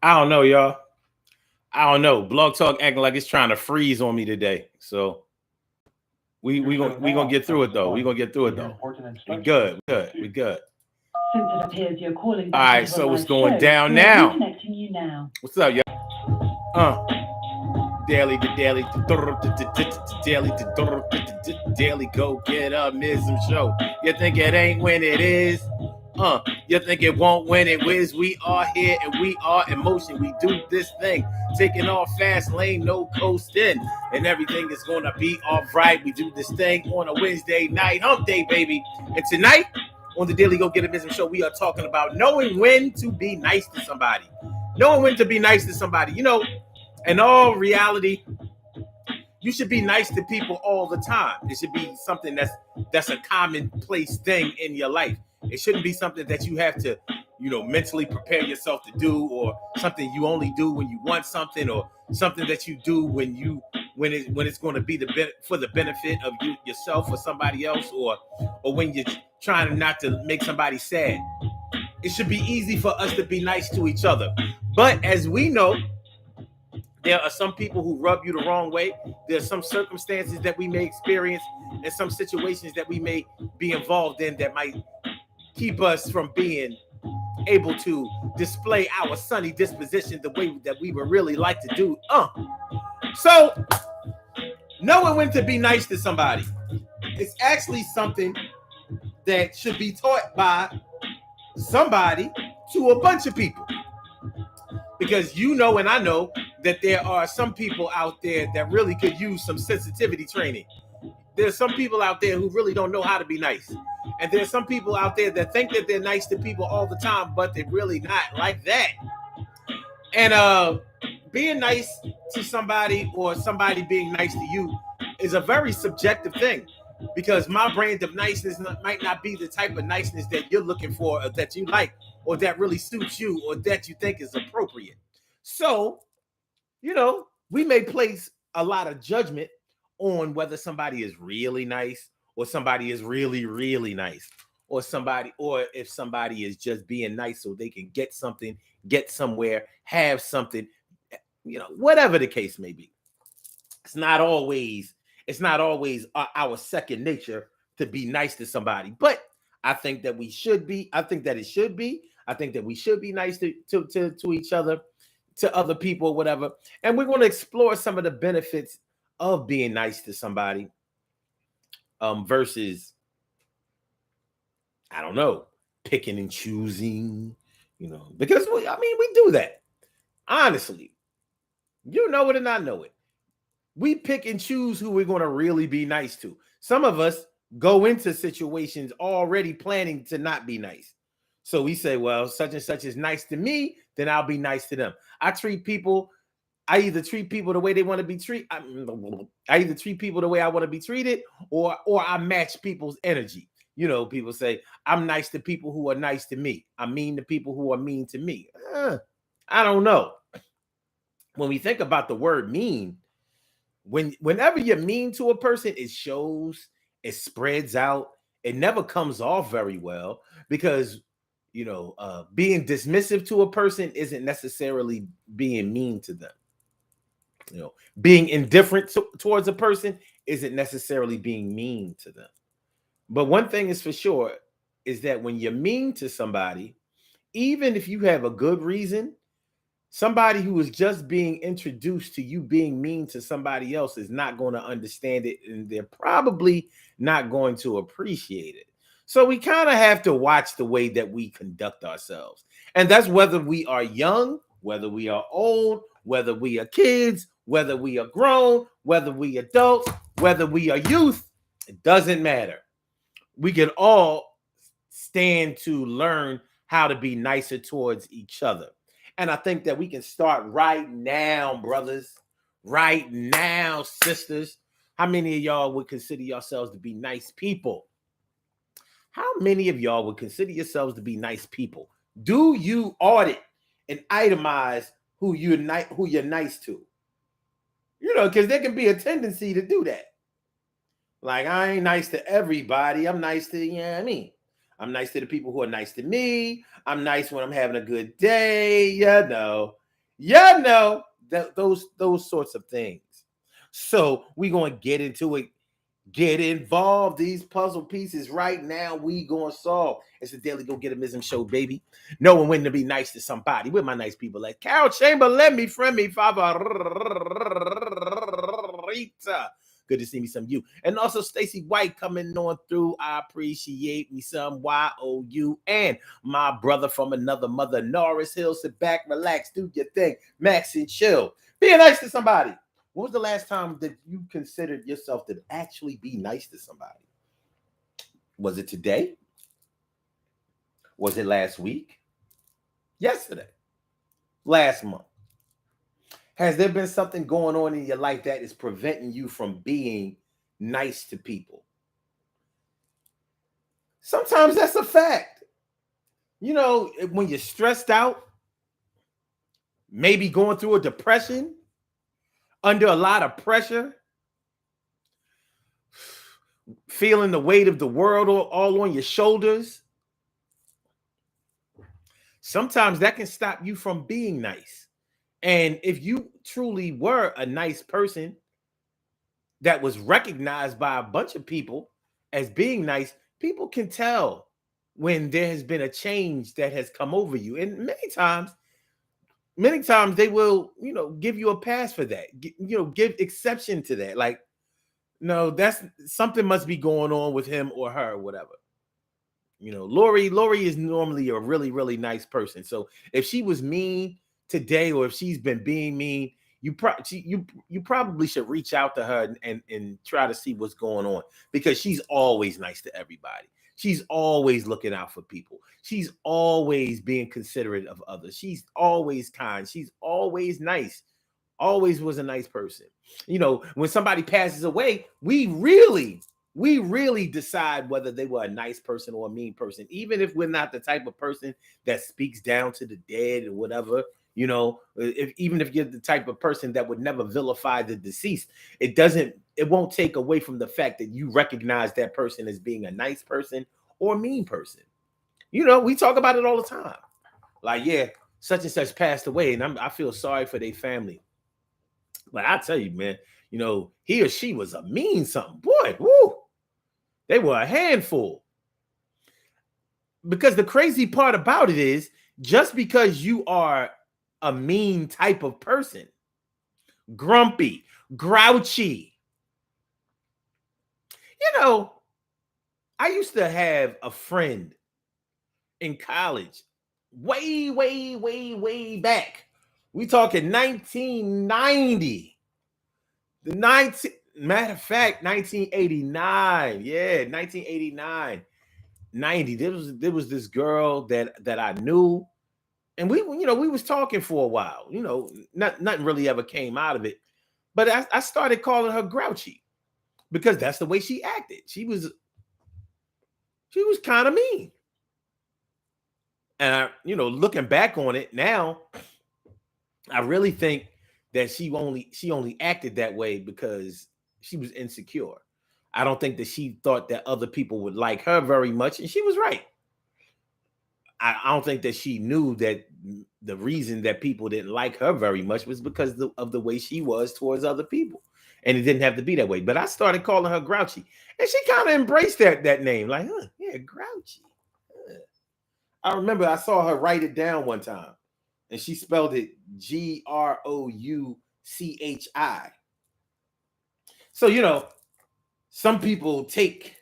I don't know, y'all. I don't know. Blog Talk acting like it's trying to freeze on me today. So we gonna get through it though. We gonna get through it though. We good. We good. We good. Since it appears you're calling All back right. into a So what's live going show, down we are now? reconnecting you now. What's up, y'all? Daily, the daily, daily go get a mism show. You think it ain't when it is? You think it won't when it is? We are here and we are in motion. We do this thing, taking off fast lane, no coasting, and everything is gonna be all right. We do this thing on a Wednesday night, hump day, baby. And tonight on the Daily Go Get a Mism show, we are talking about knowing when to be nice to somebody. Knowing when to be nice to somebody. You know, in all reality, you should be nice to people all the time. It should be something that's a commonplace thing in your life. It shouldn't be something that you have to, mentally prepare yourself to do, or something you only do when you want something, or something that you do when it's going to be for the benefit of you yourself or somebody else, or when you're trying not to make somebody sad. It should be easy for us to be nice to each other. But as we know, there are some people who rub you the wrong way. There are some circumstances that we may experience and some situations that we may be involved in that might keep us from being able to display our sunny disposition the way that we would really like to do. So, knowing when to be nice to somebody is actually something that should be taught by somebody to a bunch of people. Because you know and I know that there are some people out there that really could use some sensitivity training. There's some people out there who really don't know how to be nice. And there's some people out there that think that they're nice to people all the time, but they're really not like that. And being nice to somebody or somebody being nice to you is a very subjective thing, because my brand of niceness might not be the type of niceness that you're looking for, or that you like, or that really suits you, or that you think is appropriate. So, we may place a lot of judgment on whether somebody is really nice, or somebody is really, really nice, or if somebody is just being nice so they can get something, get somewhere, have something, whatever the case may be. It's not always our second nature to be nice to somebody, but I think that we should be. I think that it should be. I think that we should be nice to each other, to other people, whatever. And we're going to explore some of the benefits of being nice to somebody, versus, I don't know, picking and choosing, because we do that. Honestly, you know it and I know it. We pick and choose who we're going to really be nice to. Some of us go into situations already planning to not be nice. So we say, well, such and such is nice to me, then I'll be nice to them. I either treat people the way they want to be treated. I either treat people the way I want to be treated, or I match people's energy. People say, I'm nice to people who are nice to me. I'm mean to people who are mean to me. I don't know. When we think about the word mean, whenever you're mean to a person, it shows, it spreads out, it never comes off very well, because being dismissive to a person isn't necessarily being mean to them. Being indifferent towards a person isn't necessarily being mean to them. But one thing is for sure, is that when you're mean to somebody, even if you have a good reason, somebody who is just being introduced to you being mean to somebody else is not going to understand it, and they're probably not going to appreciate it. So we kind of have to watch the way that we conduct ourselves. And that's whether we are young, whether we are old, whether we are kids, whether we are grown, whether we adults, whether we are youth. It doesn't matter. We can all stand to learn how to be nicer towards each other. And I think that we can start right now, brothers. Right now, sisters. How many of y'all would consider yourselves to be nice people? How many of y'all would consider yourselves to be nice people? Do you audit and itemize who you're nice to? Because there can be a tendency to do that. Like, I ain't nice to everybody. I'm nice to, I'm nice to the people who are nice to me. I'm nice when I'm having a good day. Yeah, know that those sorts of things. So we gonna get into it. Get involved. These puzzle pieces right now we gonna solve. It's the Daily Go Get a Mism show, baby. Knowing when to be nice to somebody. Where my nice people at? Carol Chamber, let me friend me, favorita. Good to see me some you. And also Stacy White coming on through. I appreciate me some YOU. And my brother from another mother, Norris Hill. Sit back, relax, do your thing. Max and chill. Be nice to somebody. When was the last time that you considered yourself to actually be nice to somebody? Was it today? Was it last week? Yesterday? Last month? Has there been something going on in your life that is preventing you from being nice to people? Sometimes that's a fact. You know, when you're stressed out, maybe going through a depression, under a lot of pressure, feeling the weight of the world all on your shoulders, sometimes that can stop you from being nice. And if you truly were a nice person that was recognized by a bunch of people as being nice, people can tell when there has been a change that has come over you. And many times they will, give you a pass for that, give exception to that. Like, no, that's something must be going on with him or her or whatever. Lori is normally a really, really nice person. So if she was mean today, or if she's been being mean, you probably should reach out to her and try to see what's going on, because she's always nice to everybody. She's always looking out for people. She's always being considerate of others. She's always kind. She's always nice. Always was a nice person. When somebody passes away, we really decide whether they were a nice person or a mean person, even if we're not the type of person that speaks down to the dead or whatever. Even if you're the type of person that would never vilify the deceased, it won't take away from the fact that you recognize that person as being a nice person or a mean person. We talk about it all the time. Like, yeah, such and such passed away, and I feel sorry for their family. But I tell you, man, he or she was a mean something. Boy, woo, they were a handful. Because the crazy part about it is, just because you are a mean type of person, grumpy, grouchy, I used to have a friend in college way, way, way, way back. We talking 1990. Matter of fact, 1989. Yeah, 1989. 90. There was this girl that I knew, and we was talking for a while. Nothing really ever came out of it. But I started calling her grouchy, because that's the way she acted. She was kind of mean. And looking back on it now, I really think that she only acted that way because she was insecure. I don't think that she thought that other people would like her very much, and she was right. I don't think that she knew that the reason that people didn't like her very much was because of the way she was towards other people. And it didn't have to be that way. But I started calling her grouchy. And she kind of embraced that name. Like, yeah, grouchy. I remember I saw her write it down one time. And she spelled it Grouchi. So, some people take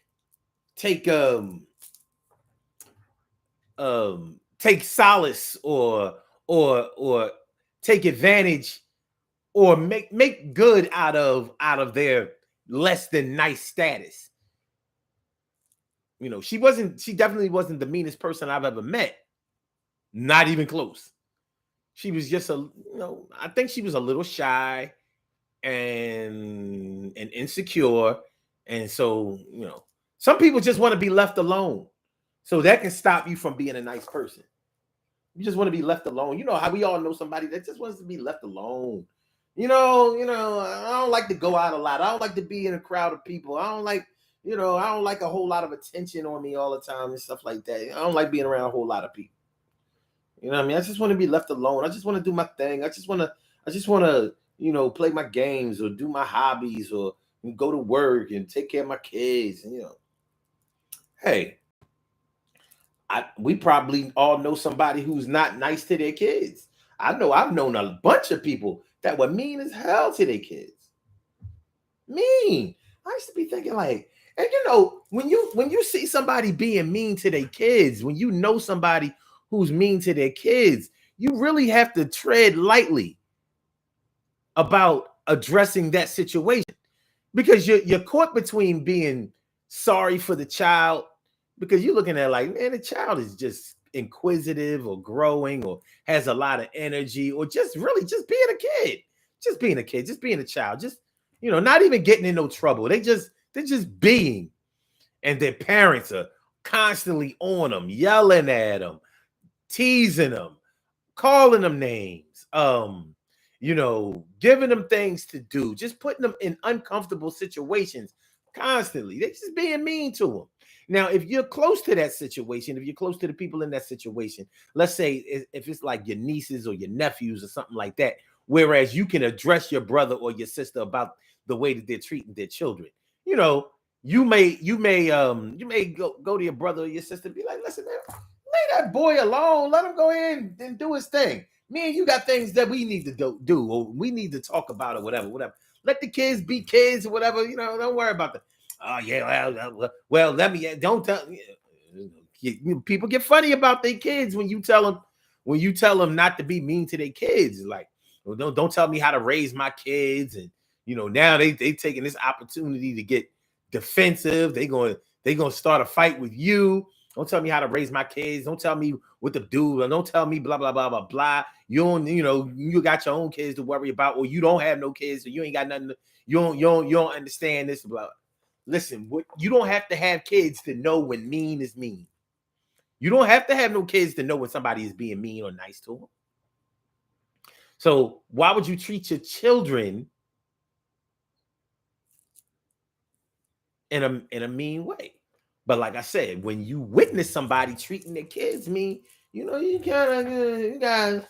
take solace or take advantage or make good out of their less than nice status. She definitely wasn't the meanest person I've ever met. Not even close. She was just I think she was a little shy and insecure. And so, some people just want to be left alone. So that can stop you from being a nice person. You just want to be left alone. You know how we all know somebody that just wants to be left alone. I don't like to go out a lot. I don't like to be in a crowd of people. I don't like a whole lot of attention on me all the time and stuff like that. I don't like being around a whole lot of people. You know what I mean? I just want to be left alone. I just want to do my thing. I just want to, play my games or do my hobbies or go to work and take care of my kids. And hey, we probably all know somebody who's not nice to their kids. I know I've known a bunch of people that were mean as hell to their kids. Mean. I used to be thinking like, and when you see somebody being mean to their kids, when you know somebody who's mean to their kids, you really have to tread lightly about addressing that situation because you're caught between being sorry for the child because you're looking at like, man, the child is just inquisitive or growing or has a lot of energy or just really just being a kid, just being a kid, just being a child, just not even getting in no trouble. They're just being, and their parents are constantly on them, yelling at them, teasing them, calling them names, giving them things to do, just putting them in uncomfortable situations constantly. They're just being mean to them. Now, if you're close to that situation, if you're close to the people in that situation, let's say if it's like your nieces or your nephews or something like that, whereas you can address your brother or your sister about the way that they're treating their children, you may go to your brother or your sister and be like, listen, man, leave that boy alone. Let him go in and do his thing. Me and you got things that we need to do or we need to talk about or whatever. Let the kids be kids or whatever. Don't worry about that. Oh yeah, well, let me. Don't tell. People get funny about their kids when you tell them not to be mean to their kids. Like, well, don't tell me how to raise my kids. And now they taking this opportunity to get defensive. They gonna start a fight with you. Don't tell me how to raise my kids. Don't tell me what to do. Don't tell me blah blah blah blah blah. You got your own kids to worry about, or you don't have no kids, so you ain't got nothing. You don't understand this. Blah. Listen, you don't have to have kids to know when mean is mean. You don't have to have no kids to know when somebody is being mean or nice to them. So why would you treat your children in a mean way? But like I said, when you witness somebody treating their kids mean, you gotta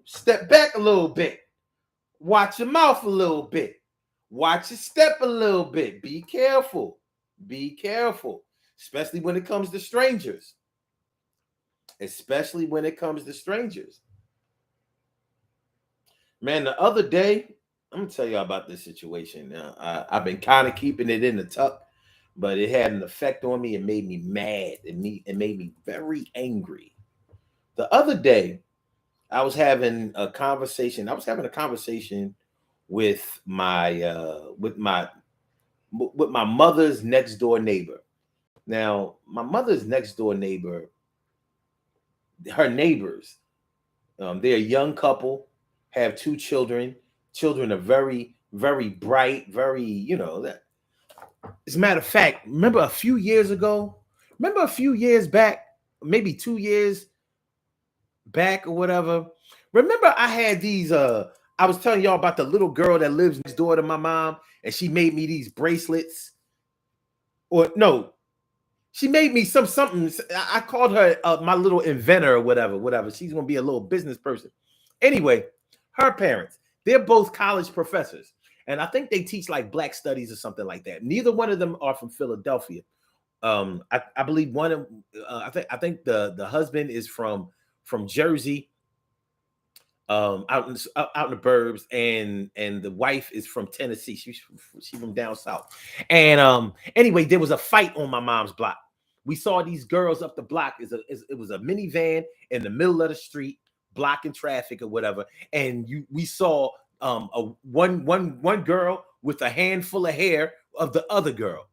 step back a little bit, watch your mouth a little bit, watch your step a little bit. Be careful, especially when it comes to strangers. Man, the other day, I'm gonna tell you about this situation. I've been kind of keeping it in the tuck, but it had an effect on me. It made me mad. It made me very angry. The other day, I was having a conversation. With my mother's next door neighbor. Now, my mother's next door neighbor, her neighbors, they're a young couple, have two children. Children are very, very bright, very, that. As a matter of fact, remember a few years back, maybe 2 years back or whatever. Remember, I had these. I was telling y'all about the little girl that lives next door to my mom, and she made me these bracelets. Or no, she made me something. I called her my little inventor or whatever. She's gonna be a little business person. Anyway, her parents, they're both college professors, and I think they teach like Black studies or something like that. Neither one of them are from Philadelphia. I believe one of I think the husband is from Jersey, out in the burbs, and the wife is from Tennessee. She's from down south. And anyway, there was a fight on my mom's block. We saw these girls up the block. It was a minivan in the middle of the street, blocking traffic or whatever. And we saw one girl with a handful of hair of the other girl.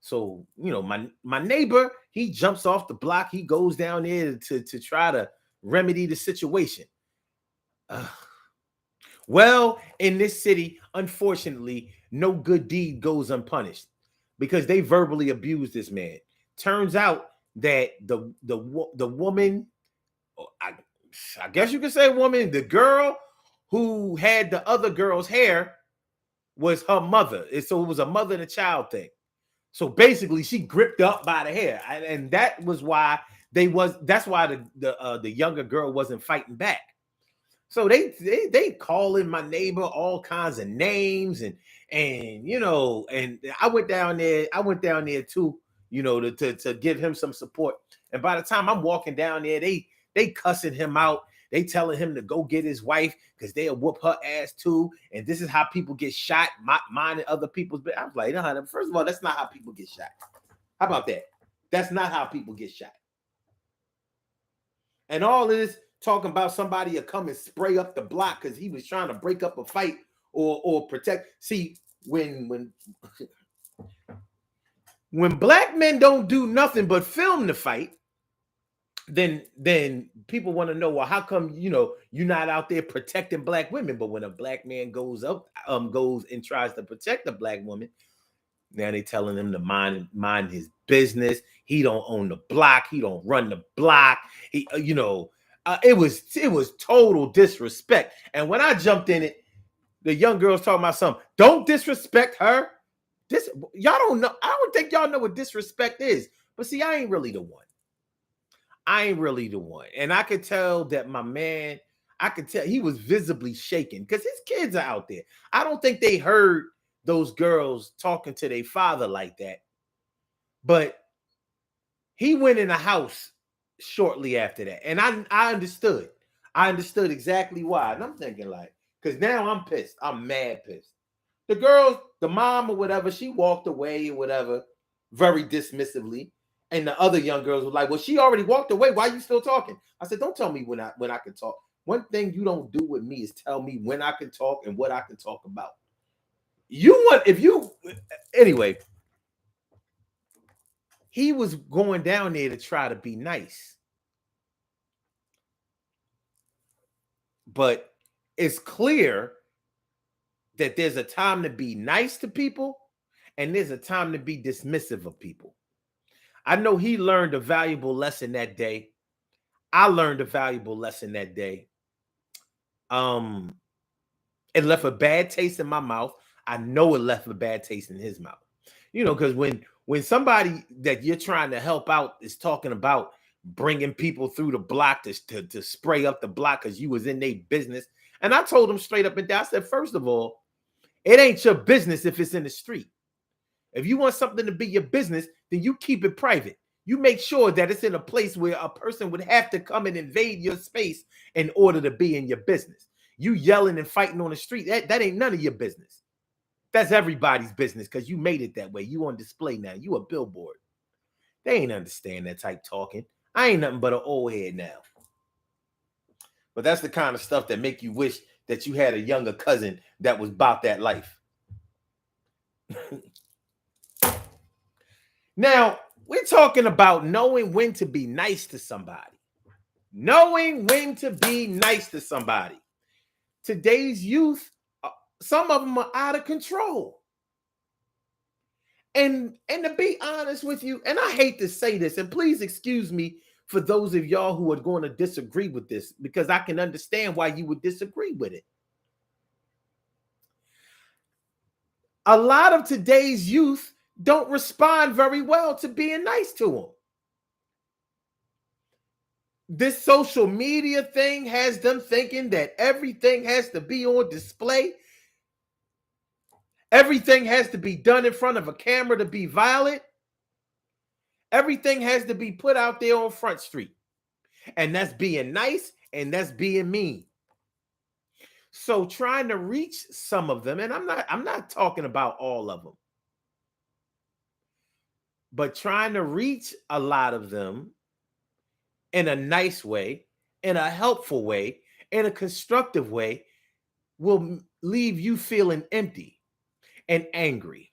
So, my neighbor, he jumps off the block. He goes down there to try to remedy the situation. Well, in this city, unfortunately, no good deed goes unpunished because they verbally abused this man. Turns out that the woman, I guess you could say woman, the girl who had the other girl's hair was her mother. So it was a mother and a child thing. So basically, she gripped up by the hair, and that was why That's why the younger girl wasn't fighting back. So they calling my neighbor all kinds of names and and I went down there too, to give him some support. And by the time I'm walking down there, they cussing him out. They telling him to go get his wife because they'll whoop her ass too. And this is how people get shot, mine and other people's. But I was like, no, first of all, that's not how people get shot. How about that? That's not how people get shot. And all this talking about somebody will come and spray up the block because he was trying to break up a fight or protect. See, when black men don't do nothing but film the fight, then people want to know, well, how come you're not out there protecting black women? But when a black man goes and tries to protect a black woman, now they telling him to mind his business. He don't own the block. He don't run the block. He, it was total disrespect. And when I jumped in it, the young girl's talking about something. Don't disrespect her. Y'all don't know. I don't think y'all know what disrespect is. But see, I ain't really the one. And I could tell that my man, he was visibly shaken because his kids are out there. I don't think they heard those girls talking to their father like that. But he went in the house shortly after that. And I understood. I understood exactly why. And I'm thinking because now I'm pissed. I'm mad pissed. The girl, the mom or whatever, she walked away or whatever, very dismissively. And the other young girls were like, well, she already walked away. Why are you still talking? I said, don't tell me when I can talk. One thing you don't do with me is tell me when I can talk and what I can talk about. Anyway, he was going down there to try to be nice. But it's clear that there's a time to be nice to people and there's a time to be dismissive of people. I know he learned a valuable lesson that day. I learned a valuable lesson that day. It left a bad taste in my mouth. I know it left a bad taste in his mouth. Because when somebody that you're trying to help out is talking about bringing people through the block to spray up the block because you was in their business. And I told him straight up and down, I said, first of all, it ain't your business if it's in the street. If you want something to be your business, then you keep it private. You make sure that it's in a place where a person would have to come and invade your space in order to be in your business. You yelling and fighting on the street, that ain't none of your business. That's everybody's business because you made it that way. You on display now. You a billboard. They ain't understand that type talking. I ain't nothing but an old head now. But that's the kind of stuff that make you wish that you had a younger cousin that was about that life. Now, we're talking about knowing when to be nice to somebody. Knowing when to be nice to somebody. Today's youth, some of them are out of control. And to be honest with you, and I hate to say this, and please excuse me for those of y'all who are going to disagree with this, because I can understand why you would disagree with it. A lot of today's youth don't respond very well to being nice to them. This social media thing has them thinking that everything has to be on display. Everything has to be done in front of a camera to be violent. Everything has to be put out there on Front Street. And that's being nice and that's being mean. So trying to reach some of them, and I'm not talking about all of them, but trying to reach a lot of them in a nice way, in a helpful way, in a constructive way will leave you feeling empty and angry.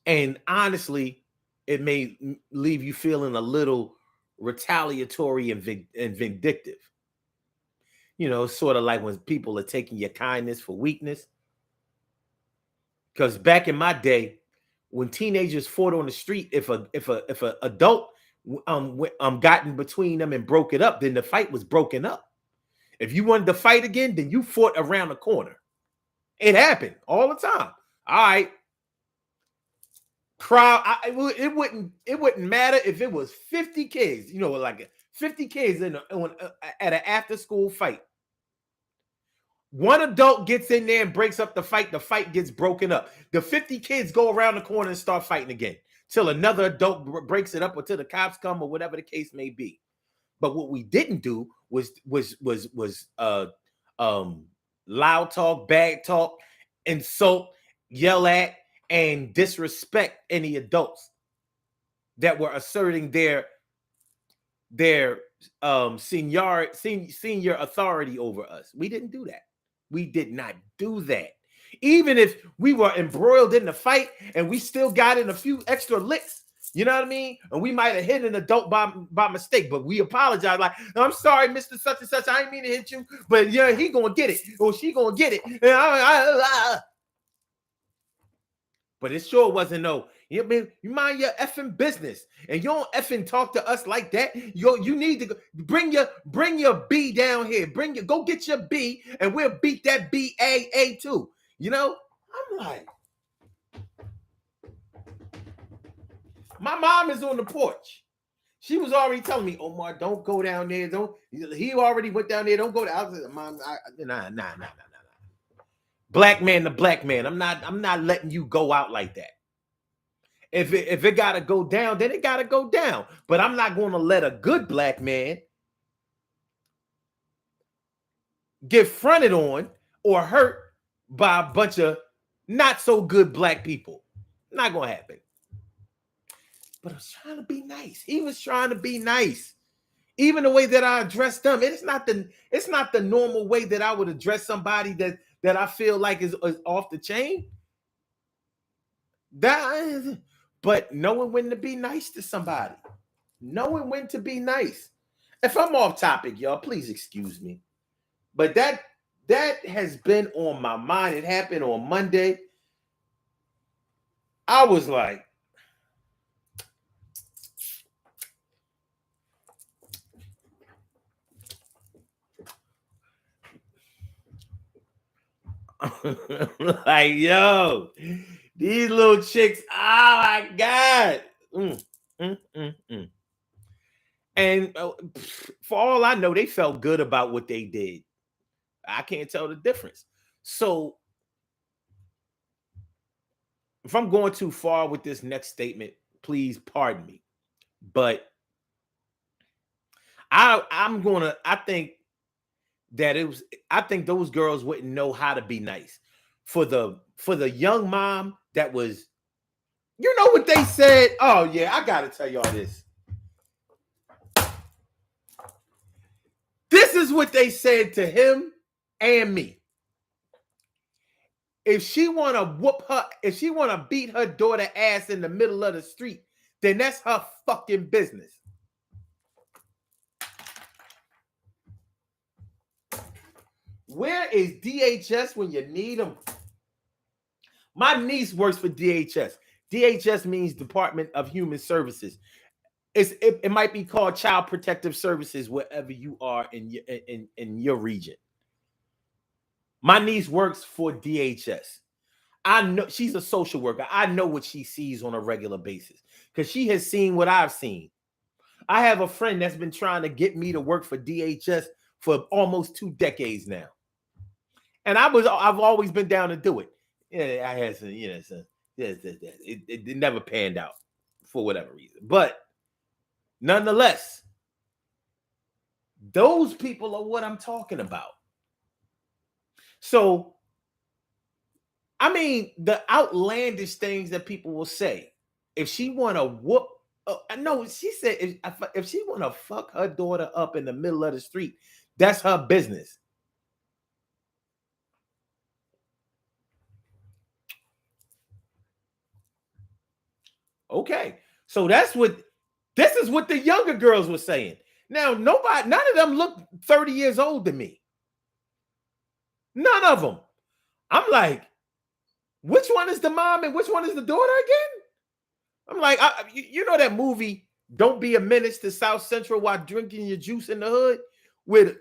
And honestly, it may leave you feeling a little retaliatory and vindictive. Sort of like when people are taking your kindness for weakness. Because back in my day, when teenagers fought on the street, if a adult got in between them and broke it up, then the fight was broken up. If you wanted to fight again, then you fought around the corner. It happened all the time. All right. crowd. It wouldn't matter if it was 50 kids, like 50 kids at an after school fight. One adult gets in there and breaks up the fight gets broken up. The 50 kids go around the corner and start fighting again till another adult breaks it up, or till the cops come, or whatever the case may be. But what we didn't do was loud talk, bad talk, insult, yell at, and disrespect any adults that were asserting their senior authority over us. We didn't do that. We did not do that. Even if we were embroiled in the fight and we still got in a few extra licks, you know what I mean? And we might have hit an adult by mistake, but we apologize. Like, I'm sorry, Mr. Such and Such, I didn't mean to hit you, but yeah, he gonna get it, or she gonna get it. But it sure wasn't no, you mind your effing business, and you don't effing talk to us like that. You need to bring your B down here. Go get your B, and we'll beat that BAA too. I'm like, my mom is on the porch. She was already telling me, Omar, don't go down there. He already went down there. Don't go down. I was like, Mom, nah. Black man to black man. I'm not letting you go out like that. If it gotta go down, then it gotta go down. But I'm not gonna let a good black man get fronted on or hurt by a bunch of not so good black people. Not gonna happen. But I was trying to be nice. He was trying to be nice. Even the way that I addressed them, it's not the normal way that I would address somebody that I feel like is off the chain. But knowing when to be nice to somebody. Knowing when to be nice. If I'm off topic, y'all, please excuse me. But that has been on my mind. It happened on Monday. I was like, like, yo, these little chicks, oh my God. And for all I know, they felt good about what they did. I can't tell the difference. So if I'm going too far with this next statement, please pardon me. But I think those girls wouldn't know how to be nice. For the young mom that was, you know what they said? Oh yeah, I gotta tell y'all this. This is what they said to him and me. If she wanna beat her daughter ass in the middle of the street, then that's her fucking business. Where is DHS when you need them? My niece works for DHS. DHS means Department of Human Services. It might be called Child Protective Services wherever you are in your region. My niece works for DHS. I know she's a social worker. I know what she sees on a regular basis because she has seen what I've seen. I have a friend that's been trying to get me to work for DHS for almost 2 decades now. And I've always been down to do it. Yeah, I had some, it never panned out for whatever reason. But nonetheless, those people are what I'm talking about. So, I mean, the outlandish things that people will say. If she want to whoop, no, she said if she want to fuck her daughter up in the middle of the street, that's her business. Okay, so this is what the younger girls were saying. Now, none of them look 30 years old to me. None of them. I'm like, which one is the mom and which one is the daughter again? I'm like, you know that movie, Don't Be a Menace to South Central while drinking your juice in the hood, with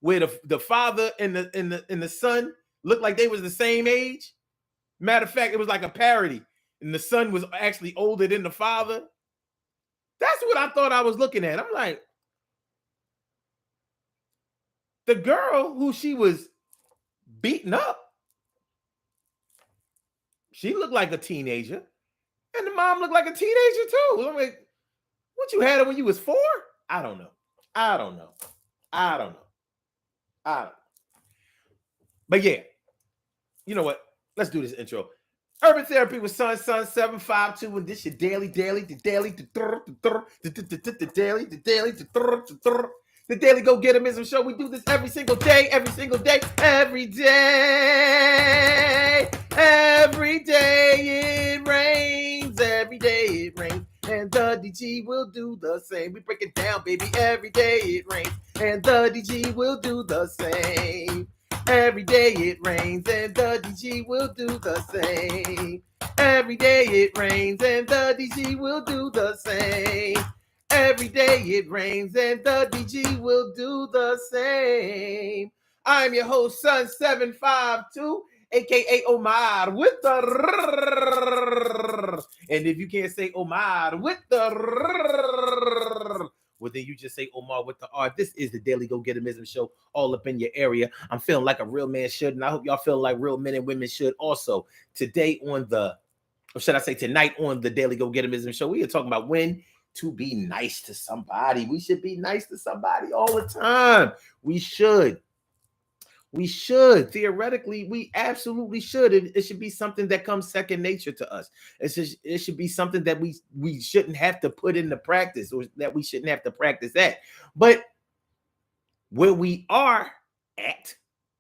where the father and the son looked like they was the same age. Matter of fact, it was like a parody, and the son was actually older than the father. That's what I thought I was looking at. I'm like, the girl who she was beating up, she looked like a teenager, and the mom looked like a teenager too. I'm like, what, you had her when you was 4? I don't know. I don't know. I don't know. I don't know. But yeah, you know what? Let's do this intro. Urban Therapy with Sun 752, and this your daily, the daily, the daily go getimism show. We do this every single day, every single day, every day. Every day it rains, every day it rains, and the DG will do the same. We break it down, baby. Every day it rains, and the DG will do the same. Every day it rains and the DG will do the same. Every day it rains and the DG will do the same. Every day it rains and the DG will do the same. I'm your host, Sun 752, aka Omar, with the and if you can't say Omar with the well, then you just say Omar with the R. This is the Daily Go Getimism Show, all up in your area. I'm feeling like a real man should, and I hope y'all feel like real men and women should also. Today on the, or should I say tonight on the Daily Go Getimism Show, we are talking about when to be nice to somebody. We should be nice to somebody all the time. We should. We should. Theoretically, we absolutely should. It should be something that comes second nature to us. It should be something that we shouldn't have to put into practice, or that we shouldn't have to practice that. But where we are at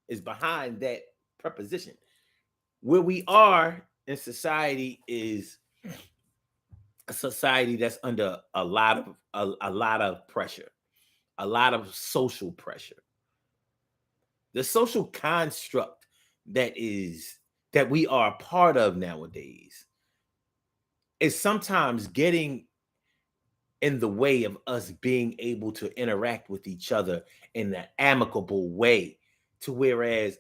is behind that preposition. Where we are in society is a society that's under a lot of pressure, a lot of social pressure. The social construct that we are a part of nowadays is sometimes getting in the way of us being able to interact with each other in an amicable way, to whereas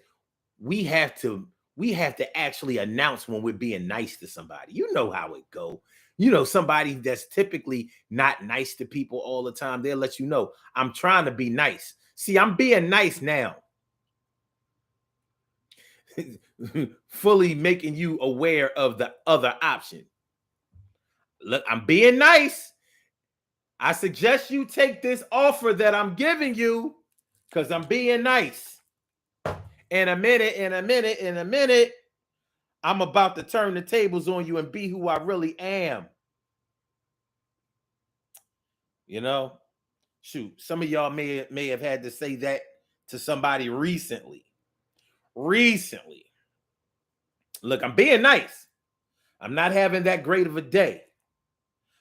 we have to actually announce when we're being nice to somebody. You know how it go. You know, somebody that's typically not nice to people all the time, they'll let you know, I'm trying to be nice. See, I'm being nice now. Fully making you aware of the other option. Look, I'm being nice. I suggest you take this offer that I'm giving you because I'm being nice. In a minute, I'm about to turn the tables on you and be who I really am. You know, shoot, some of y'all may have had to say that to somebody recently. Look, I'm being nice. I'm not having that great of a day.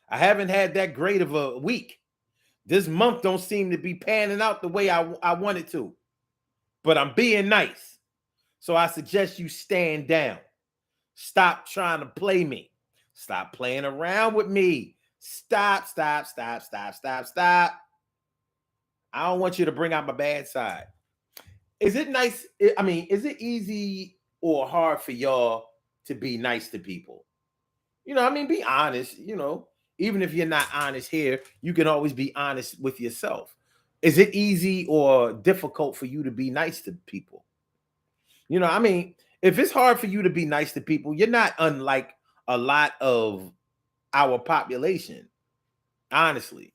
I haven't had that great of a week. This month don't seem to be panning out the way I want it to. But I'm being nice. So I suggest you stand down. Stop trying to play me. Stop playing around with me. Stop. I don't want you to bring out my bad side. Is it nice? I mean, is it easy or hard for y'all to be nice to people? You know, I mean, be honest. You know, even if you're not honest here, you can always be honest with yourself. Is it easy or difficult for you to be nice to people? You know, I mean, if it's hard for you to be nice to people, you're not unlike a lot of our population. Honestly,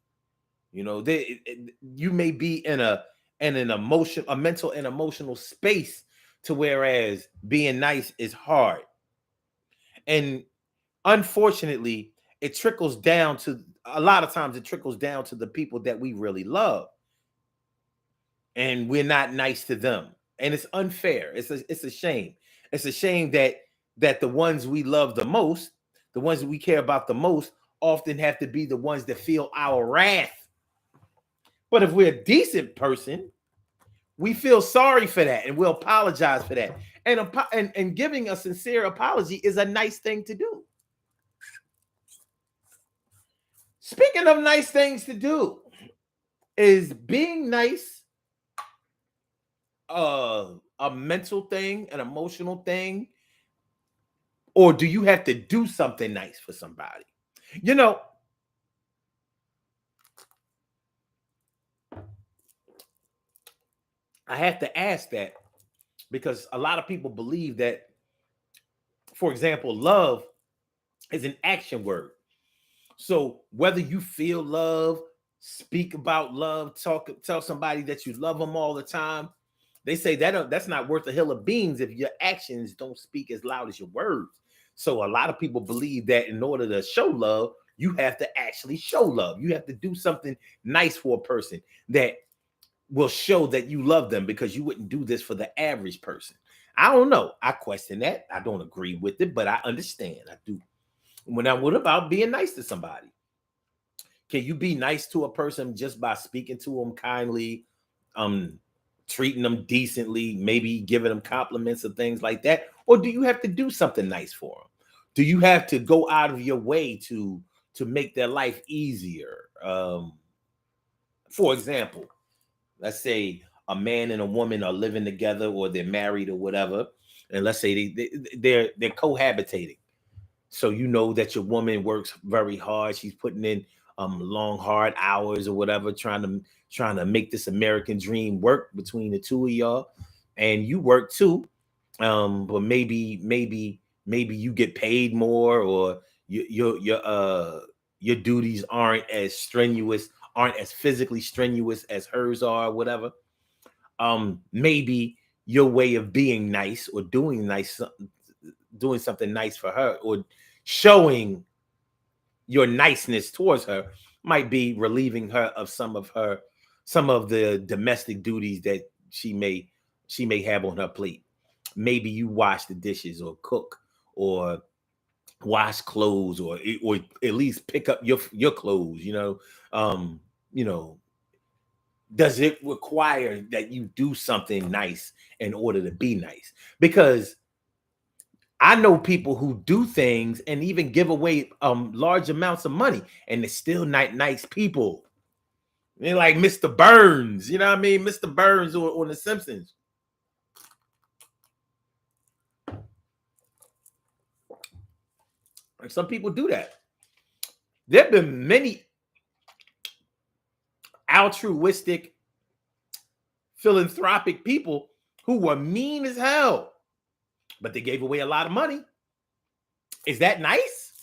you know, you may be in a mental and emotional space to whereas being nice is hard. And unfortunately, it trickles down to a lot of times it trickles down to the people that we really love. And we're not nice to them. And it's unfair. It's a shame. It's a shame that the ones we love the most, the ones that we care about the most, often have to be the ones that feel our wrath. But if we're a decent person, we feel sorry for that and we'll apologize for that. And giving a sincere apology is a nice thing to do. Speaking of nice things to do, is being nice a mental thing, an emotional thing, Or do you have to do something nice for somebody? You know, I have to ask that because a lot of people believe that, for example, love is an action word. So whether you feel love, speak about love, tell somebody that you love them all the time, they say that's not worth a hill of beans if your actions don't speak as loud as your words. So a lot of people believe that in order to show love, you have to actually show love. You have to do something nice for a person that will show that you love them, because you wouldn't do this for the average person. I don't know. I question that. I don't agree with it, but I understand. I do. What about being nice to somebody? Can you be nice to a person just by speaking to them kindly, um, treating them decently, maybe giving them compliments or things like that? Or do you have to do something nice for them? Do you have to go out of your way to make their life easier? For example, let's say a man and a woman are living together, or they're married or whatever, and let's say they're cohabitating. So you know that your woman works very hard. She's putting in long, hard hours or whatever, trying to make this American dream work between the two of y'all. And you work too. But maybe you get paid more, or your duties aren't as strenuous, aren't as physically strenuous as hers are, or whatever. Maybe your way of being nice or doing something nice for her, or showing your niceness towards her, might be relieving her of some of the domestic duties that she may have on her plate. Maybe you wash the dishes or cook or wash clothes, or at least pick up your clothes, um you know does it require that you do something nice in order to be nice? Because I know people who do things and even give away large amounts of money, and they're still not nice people. They're like Mr. Burns, you know what I mean? Mr. Burns on The Simpsons. And some people do that. There have been many altruistic, philanthropic people who were mean as hell, but they gave away a lot of money. Is that nice?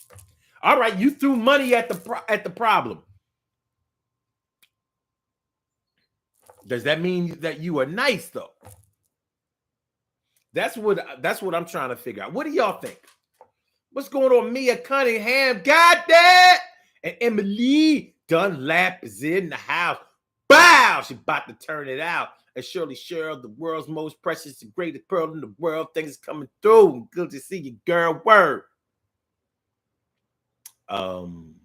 All right, you threw money at the problem. Does that mean that you are nice though? That's what I'm trying to figure out. What do y'all think? What's going on? Mia Cunningham got that, and Emily Dunlap is in the house. Bow! She about to turn it out. And Shirley Cheryl, the world's most precious, the greatest pearl in the world. Things coming through. Good to see you, girl. Word. Um.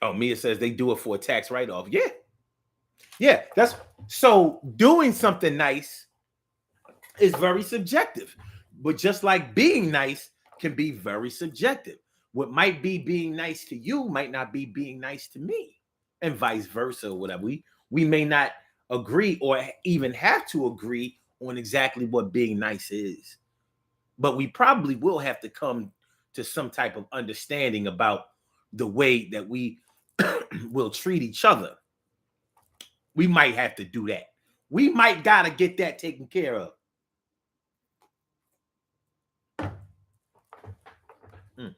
Oh, Mia says they do it for a tax write-off. Yeah. Yeah. That's so doing something nice is very subjective. But just like being nice can be very subjective. What might be being nice to you might not be being nice to me, and vice versa, or whatever. We may not agree or even have to agree on exactly what being nice is, but we probably will have to come to some type of understanding about the way that we will treat each other. We might have to do that. We might gotta get that taken care of. Mm.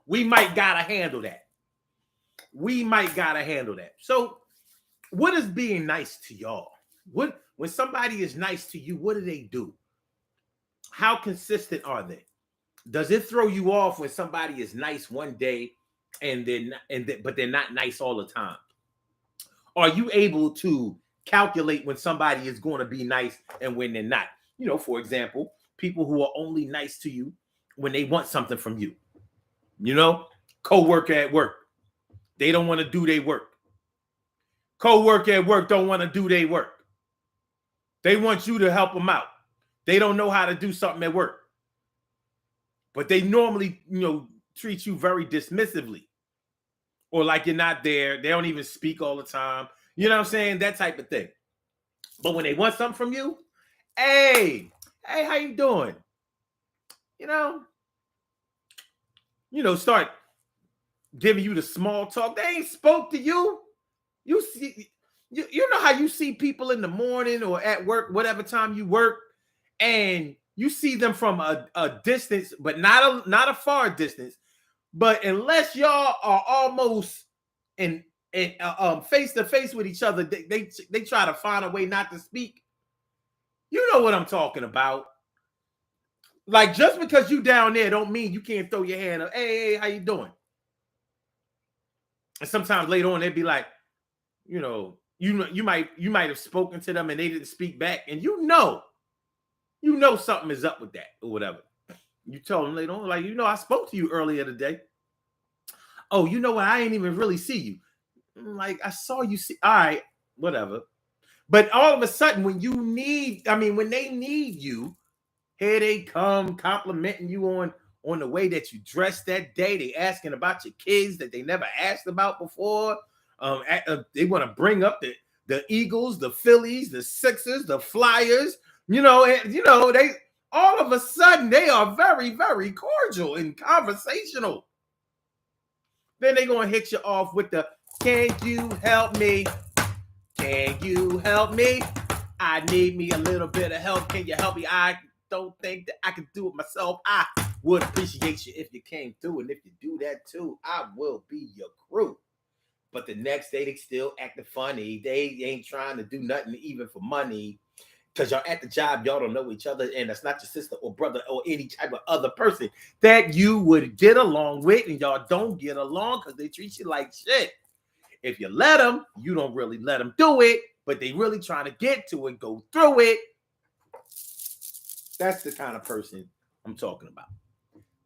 We might gotta handle that. We might gotta handle that. So, what is being nice to y'all? What when somebody is nice to you, what do they do? How consistent are they? Does it throw you off when somebody is nice one day and but they're not nice all the time? Are you able to calculate when somebody is going to be nice and when they're not? For example, people who are only nice to you when they want something from you. Co-worker at work. They don't want to do their work. Co-worker at work don't want to do their work. They want you to help them out. They don't know how to do something at work. But they normally, treat you very dismissively. or like you're not there. They don't even speak all the time. You know what I'm saying? That type of thing. But when they want something from you, hey, how you doing? You know, start giving you the small talk. They ain't spoke to you. You see, you know how you see people in the morning or at work, whatever time you work, and you see them from a distance, but not a far distance. But unless y'all are almost in face to face with each other, they try to find a way not to speak. You know what I'm talking about. Like, just because you down there don't mean you can't throw your hand up. Hey, how you doing? And sometimes later on they'd be like, you might have spoken to them and they didn't speak back, and something is up with that or whatever. You tell them later on, like, I spoke to you earlier today. Oh, you know what? I ain't even really see you. Like, I saw you see. All right, whatever. But all of a sudden, when they need you, here they come complimenting you on the way that you dressed that day. They asking about your kids that they never asked about before. They want to bring up the Eagles, the Phillies, the Sixers, the Flyers. They all of a sudden they are very, very cordial and conversational. Then they gonna hit you off with the "Can you help me? Can you help me? I need me a little bit of help. Can you help me? I don't think that I can do it myself. I would appreciate you if you came through. And if you do that too, I will be your crew." But the next day, they still acting funny. They ain't trying to do nothing even for money. Because y'all at the job, y'all don't know each other. And that's not your sister or brother or any type of other person that you would get along with. And y'all don't get along because they treat you like shit. If you let them, you don't really let them do it, but they really trying to get to it, go through it. That's the kind of person I'm talking about.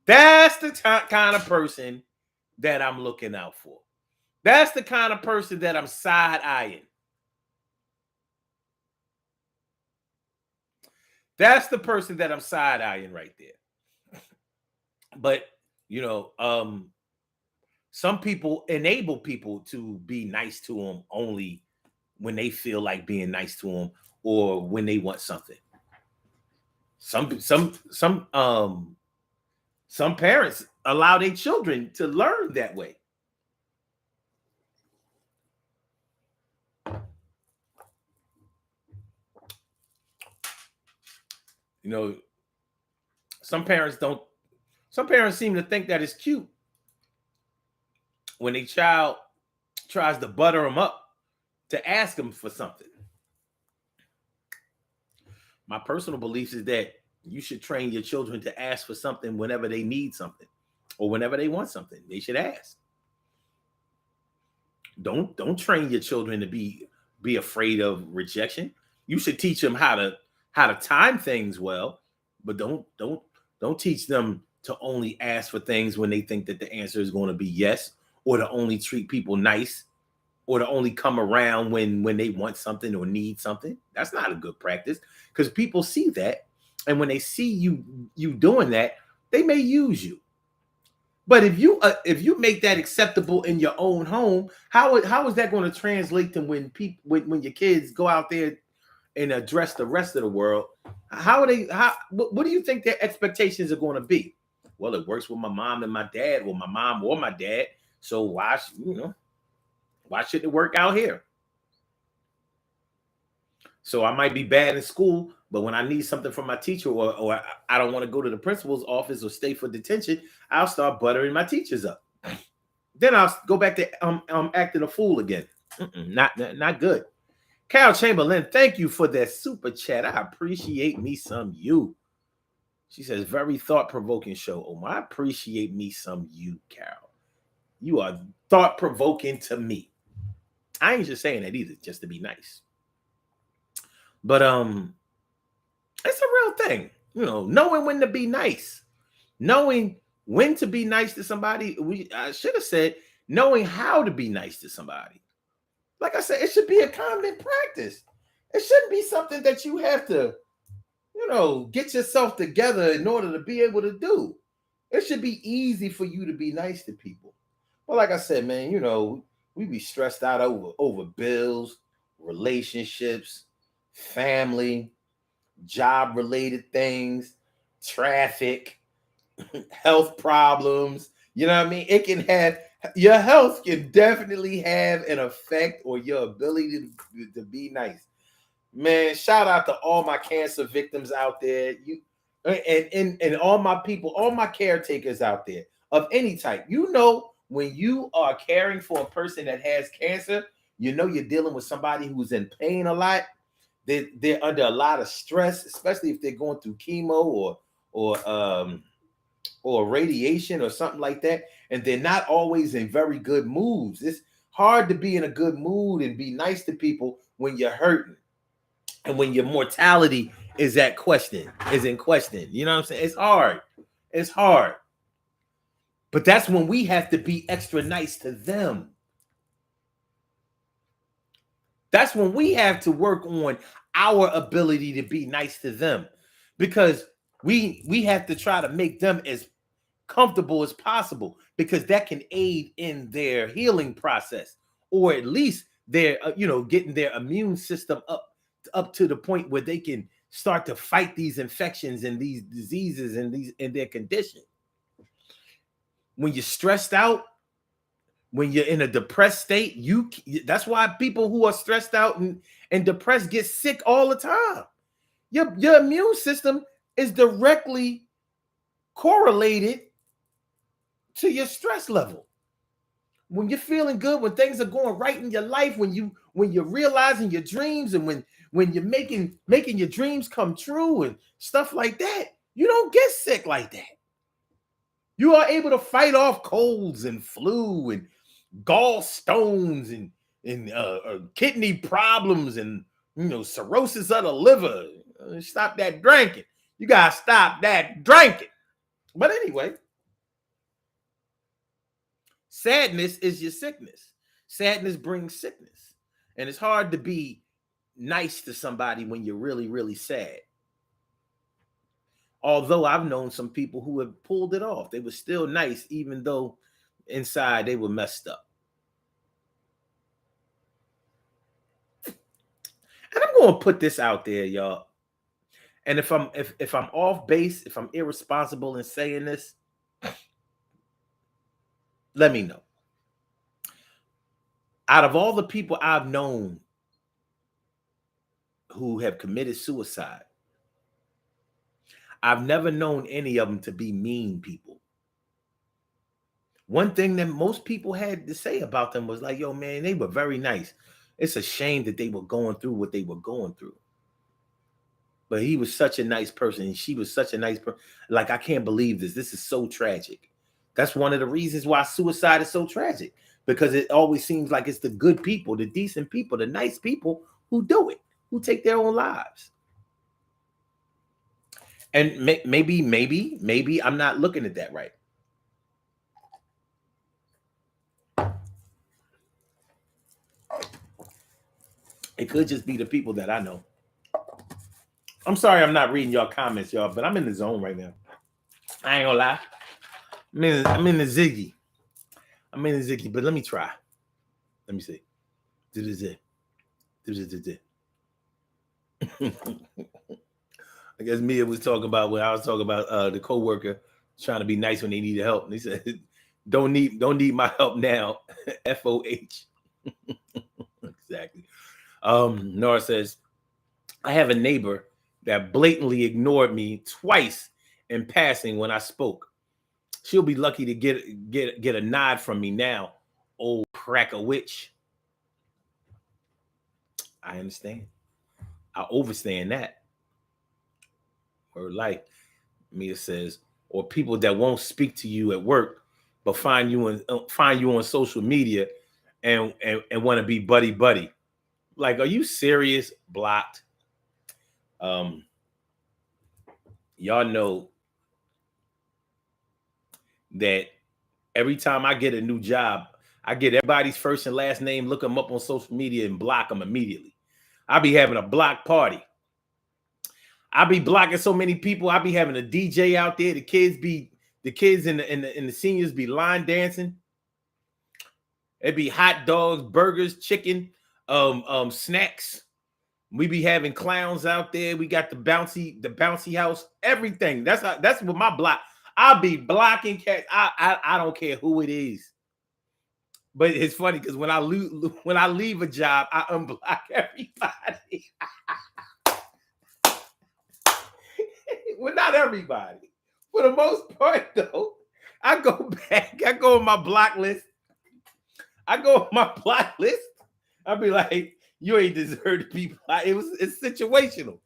That's the kind of person that I'm looking out for. That's the kind of person that I'm side-eyeing. That's the person that I'm side-eyeing right there. But, some people enable people to be nice to them only when they feel like being nice to them or when they want something. Some parents allow their children to learn that way. Some parents don't. Some parents seem to think that it's cute when a child tries to butter them up to ask them for something. My personal belief is that you should train your children to ask for something whenever they need something or whenever they want something. They should ask. Don't train your children to be afraid of rejection. You should teach them how to time things well, but don't teach them to only ask for things when they think that the answer is going to be yes, or to only treat people nice, or to only come around when they want something or need something. That's not a good practice, because people see that, and when they see you doing that, they may use you. But if you make that acceptable in your own home, how is that going to translate to when your kids go out there and address the rest of the world? What do you think their expectations are going to be? Well, it works with my mom and my dad, or my mom or my dad. So why shouldn't it work out here? So I might be bad in school, but when I need something from my teacher, or I don't want to go to the principal's office or stay for detention, I'll start buttering my teachers up. Then I'll go back to acting a fool again. Not good. Carol Chamberlain, thank you for that super chat. I appreciate me some you. She says, very thought-provoking show. Oh, I appreciate me some you, Carol. You are thought-provoking to me. I ain't just saying that either, just to be nice. But it's a real thing. Knowing when to be nice. Knowing when to be nice to somebody. I should have said knowing how to be nice to somebody. Like I said, it should be a common practice. It shouldn't be something that you have to, get yourself together in order to be able to do. It should be easy for you to be nice to people. But like I said, man, we be stressed out over bills, relationships, family, job related things, traffic, health problems. You know what I mean? It can have your health can definitely have an effect on your ability to be nice. Man, shout out to all my cancer victims out there. You and all my people, all my caretakers out there of any type. When you are caring for a person that has cancer, you're dealing with somebody who's in pain a lot. They're under a lot of stress, especially if they're going through chemo or or radiation or something like that, and they're not always in very good moods. It's hard to be in a good mood and be nice to people when you're hurting and when your mortality is in question. You know what I'm saying? It's hard. It's hard. But that's when we have to be extra nice to them. That's when we have to work on our ability to be nice to them, because we have to try to make them as comfortable as possible, because that can aid in their healing process, or at least their getting their immune system up to the point where they can start to fight these infections and these diseases and these in their condition. When you're stressed out, when you're in a depressed state, that's why people who are stressed out and depressed get sick all the time. Your immune system is directly correlated to your stress level. When you're feeling good, when things are going right in your life, when you're realizing your dreams, and when you're making your dreams come true and stuff like that, you don't get sick like that. You are able to fight off colds and flu and gallstones and kidney problems and cirrhosis of the liver. Stop that drinking. You gotta stop that drinking. But anyway, sadness is your sickness. Sadness brings sickness. And it's hard to be nice to somebody when you're really, really sad. Although I've known some people who have pulled it off. They were still nice, even though inside they were messed up. And I'm going to put this out there, y'all. And if I'm off base, if I'm irresponsible in saying this, let me know. Out of all the people I've known who have committed suicide, I've never known any of them to be mean people. One thing that most people had to say about them was like, yo, man, they were very nice. It's a shame that they were going through what they were going through. But he was such a nice person, and she was such a nice person. Like, I can't believe this. This is so tragic. That's one of the reasons why suicide is so tragic, because it always seems like it's the good people, the decent people, the nice people who do it, who take their own lives. And maybe I'm not looking at that right. It could just be the people that I know. I'm sorry I'm not reading y'all comments, y'all, but I'm in the zone right now. I ain't gonna lie. I'm in the ziggy. But let me try. Let me see. I guess Mia was talking about when I was talking about the coworker trying to be nice when they needed help. And he said, don't need my help now. FOH. Exactly. Nora says, I have a neighbor that blatantly ignored me twice in passing when I spoke. She'll be lucky to get a nod from me now. Old cracker witch. I understand. I overstand that. Or like Mia says, or people that won't speak to you at work, but find you on social media and want to be buddy. Like, are you serious? Blocked. Y'all know that every time I get a new job, I get everybody's first and last name, look them up on social media, and block them immediately. I be having a block party. I be blocking so many people. I be having a DJ out there. The kids and the seniors be line dancing. It'd be hot dogs, burgers, chicken, snacks. We be having clowns out there. We got the bouncy house, everything. That's what my block. I'll be blocking cats. I don't care who it is. But it's funny because when I leave a job, I unblock everybody. Well, not everybody. For the most part, though, I go back. I go on my block list. I'll be like, you ain't deserve to be blocked. It's situational.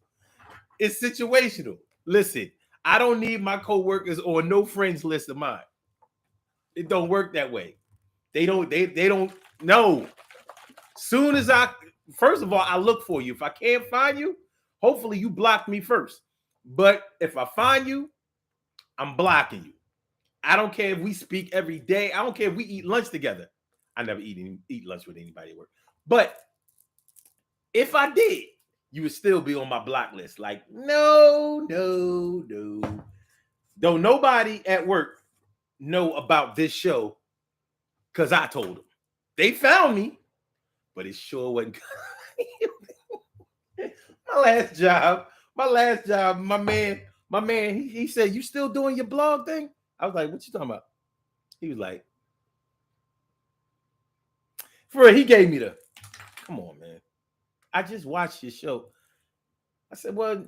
It's situational. Listen, I don't need my coworkers or no friends list of mine. It don't work that way. They don't know. Soon as first of all, I look for you. If I can't find you, hopefully you block me first. But if I find you, I'm blocking you. I don't care if we speak every day. I don't care if we eat lunch together. I never eat lunch with anybody at work. But if I did, you would still be on my block list. Like, no. Don't nobody at work know about this show because I told them. They found me, but it sure wasn't. My last job, my man, he said, you still doing your blog thing? I was like, what you talking about? He was like, for real, he gave me come on, man. I just watched your show. I said, well,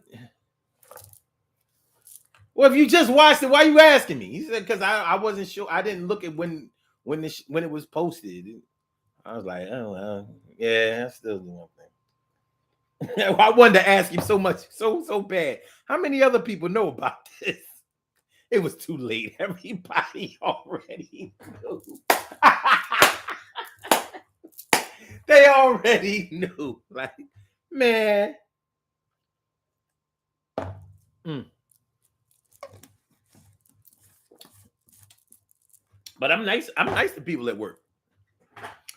if you just watched it, why are you asking me? He said, because I wasn't sure. I didn't look at when it was posted. I was like, oh, well, yeah, I still do one thing. I wanted to ask him so much, so bad. How many other people know about this? It was too late. Everybody already knew. They already knew. Like, man. But I'm nice. I'm nice to people at work.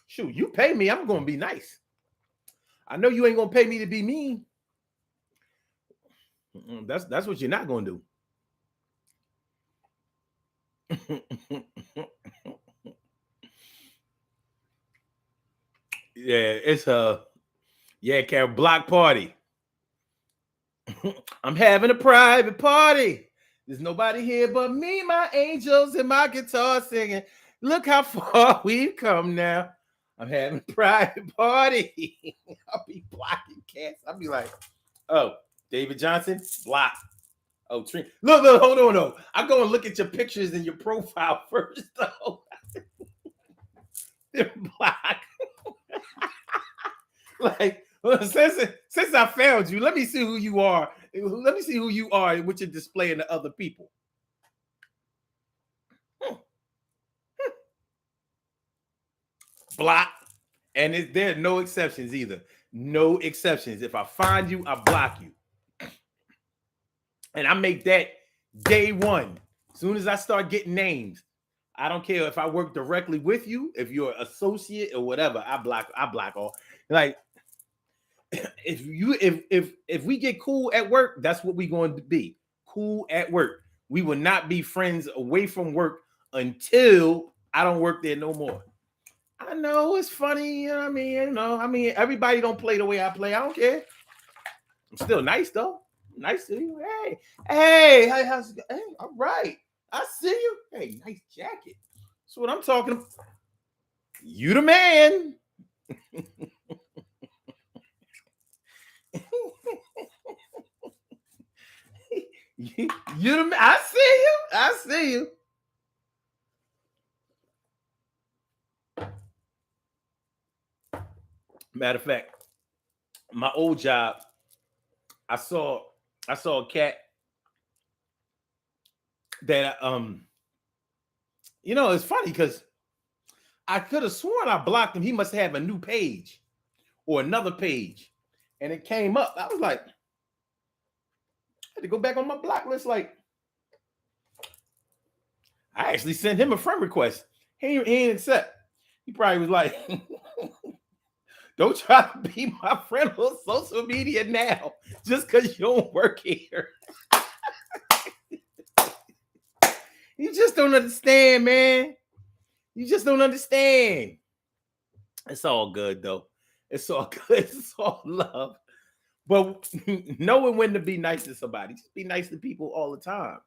Shoot, you pay me, I'm gonna be nice. I know you ain't gonna pay me to be mean. That's what you're not gonna do. Yeah, it's Carol, block party. I'm having a private party. There's nobody here but me, my angels, and my guitar singing. Look how far we've come now. I'm having a private party. I'll be blocking cats. I'll be like, oh, David Johnson, block. Oh, Trina. Look, hold on, no. I'm going to look at your pictures and your profile first, though. They're block. Like, since I found you, let me see who you are. Let me see who you are and what you're displaying to other people. Block. And there are no exceptions either. No exceptions. If I find you, I block you. And I make that day one. As soon as I start getting names, I don't care if I work directly with you, if you're an associate or whatever, I block all. Like, if we get cool at work, that's what we're going to be. Cool at work. We will not be friends away from work until I don't work there no more. I know it's funny, I mean, everybody don't play the way I play. I don't care. I'm still nice though. Nice to you. Hey, how's it going? Hey, all right. I see you. Hey, nice jacket. That's what I'm talking about. You the man. You the man. I see you. Matter of fact, my old job, I saw a cat that it's funny because I could have sworn I blocked him. He must have a new page or another page, and it came up. I was like, I had to go back on my block list. Like, I actually sent him a friend request. He ain't accept. He probably was like, don't try to be my friend on social media now just because you don't work here. You just don't understand, man. You just don't understand. It's all good though. It's all good. It's all love. But knowing when to be nice to somebody, just be nice to people all the time.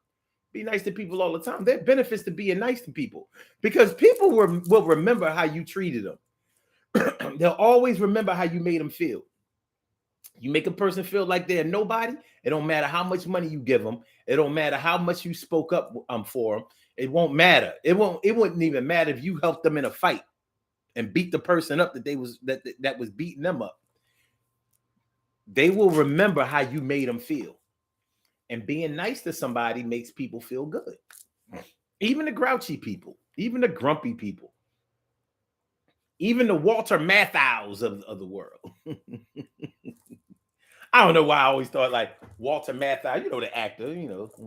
Be nice to people all the time. There are benefits to being nice to people because people will remember how you treated them. They'll always remember how you made them feel. You make a person feel like they're nobody. It don't matter how much money you give them. It don't matter how much you spoke up for them. It won't matter. It wouldn't even matter if you helped them in a fight and beat the person up that was beating them up. They will remember how you made them feel. And being nice to somebody makes people feel good. Even the grouchy people, even the grumpy people, even the Walter Matthau's of the world. I don't know why I always thought like Walter Matthau, the actor,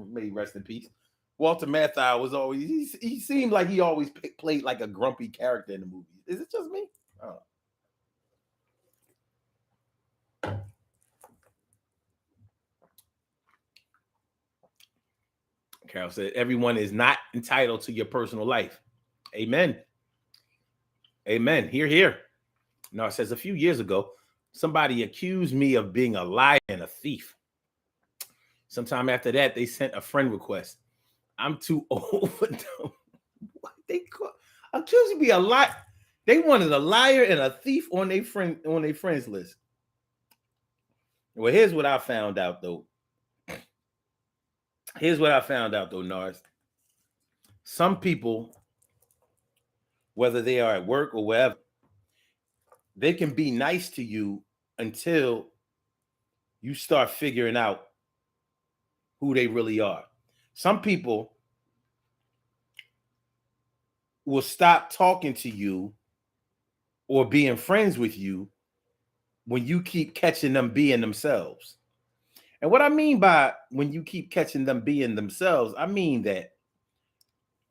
may he rest in peace. Walter Matthau was always, he seemed like he always played like a grumpy character in the movie. Is it just me? Oh. Carol said, everyone is not entitled to your personal life. Amen. Amen. Hear, hear. No, it says a few years ago, somebody accused me of being a liar and a thief. Sometime after that, they sent a friend request. I'm too old for them. What they accused me a lot. They wanted a liar and a thief on their friends list. Well, here's what I found out though. Nars. Some people, whether they are at work or wherever, they can be nice to you until you start figuring out who they really are. Some people will stop talking to you or being friends with you when you keep catching them being themselves. And what I mean by when you keep catching them being themselves, I mean that,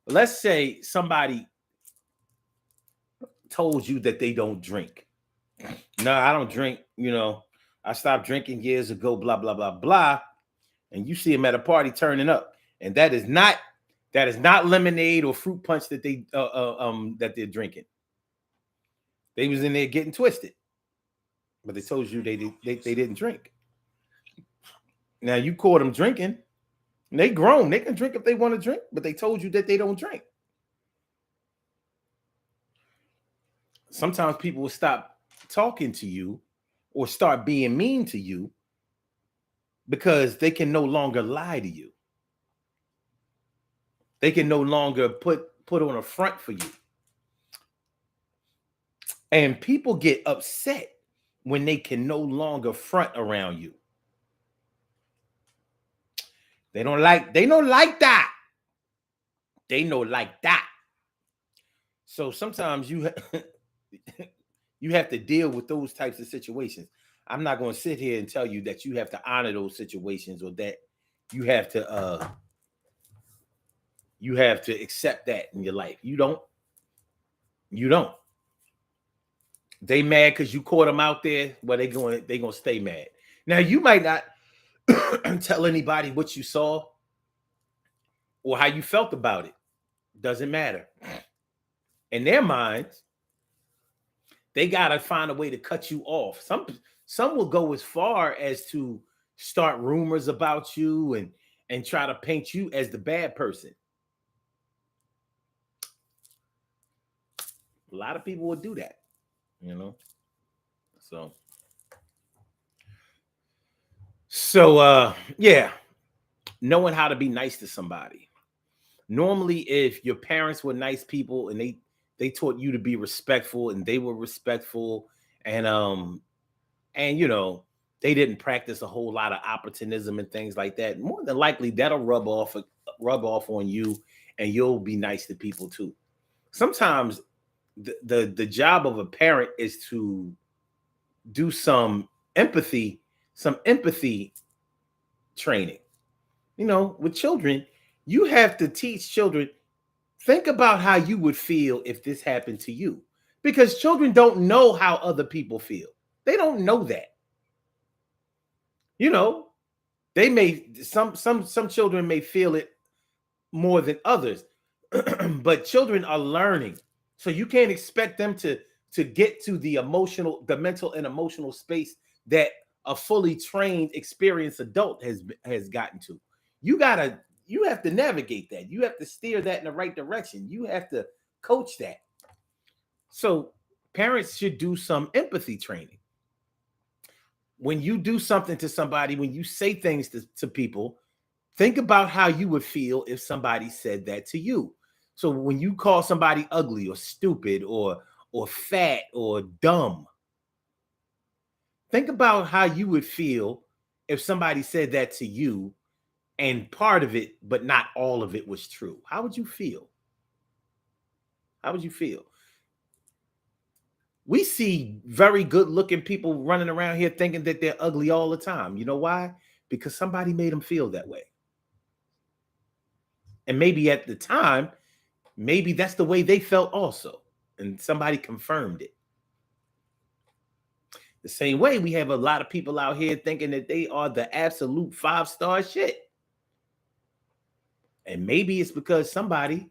let's say somebody told you that they don't drink. No, I don't drink, I stopped drinking years ago, blah, blah, blah, blah. And you see them at a party turning up. And that is not lemonade or fruit punch that they're drinking. They was in there getting twisted. But they told you they didn't drink. Now you caught them drinking. They grown. They can drink if they want to drink, but they told you that they don't drink. Sometimes people will stop talking to you or start being mean to you because they can no longer lie to you. They can no longer put on a front for you. And people get upset when they can no longer front around you. They don't like that. They don't like that. So sometimes you have to deal with those types of situations. I'm not going to sit here and tell you that you have to honor those situations or that you have to accept that in your life. You don't. They mad because you caught them out there. Well, they gonna stay mad. Now you might not tell anybody what you saw or how you felt about it. Doesn't matter. In their minds, they gotta find a way to cut you off. Some will go as far as to start rumors about you and try to paint you as the bad person. A lot of people would do that, So yeah, knowing how to be nice to somebody. Normally, if your parents were nice people and they taught you to be respectful and they were respectful and they didn't practice a whole lot of opportunism and things like that, more than likely that'll rub off on you and you'll be nice to people too. Sometimes the job of a parent is to do some empathy training. With children, you have to teach children, think about how you would feel if this happened to you. Because children don't know how other people feel. They don't know that. They may some children may feel it more than others, but children are learning. So you can't expect them to to get to the mental and emotional space that a fully trained, experienced adult has gotten to. You have to navigate that. You have to steer that in the right direction. You have to coach that. So parents should do some empathy training. When you do something to somebody, when you say things to people, think about how you would feel if somebody said that to you. So when you call somebody ugly or stupid or fat or dumb, think about how you would feel if somebody said that to you and part of it, but not all of it was true. How would you feel? How would you feel? We see very good looking people running around here thinking that they're ugly all the time. You know why? Because somebody made them feel that way. And maybe at the time, maybe that's the way they felt also. And somebody confirmed it. The same way we have a lot of people out here thinking that they are the absolute 5-star shit. And maybe it's because somebody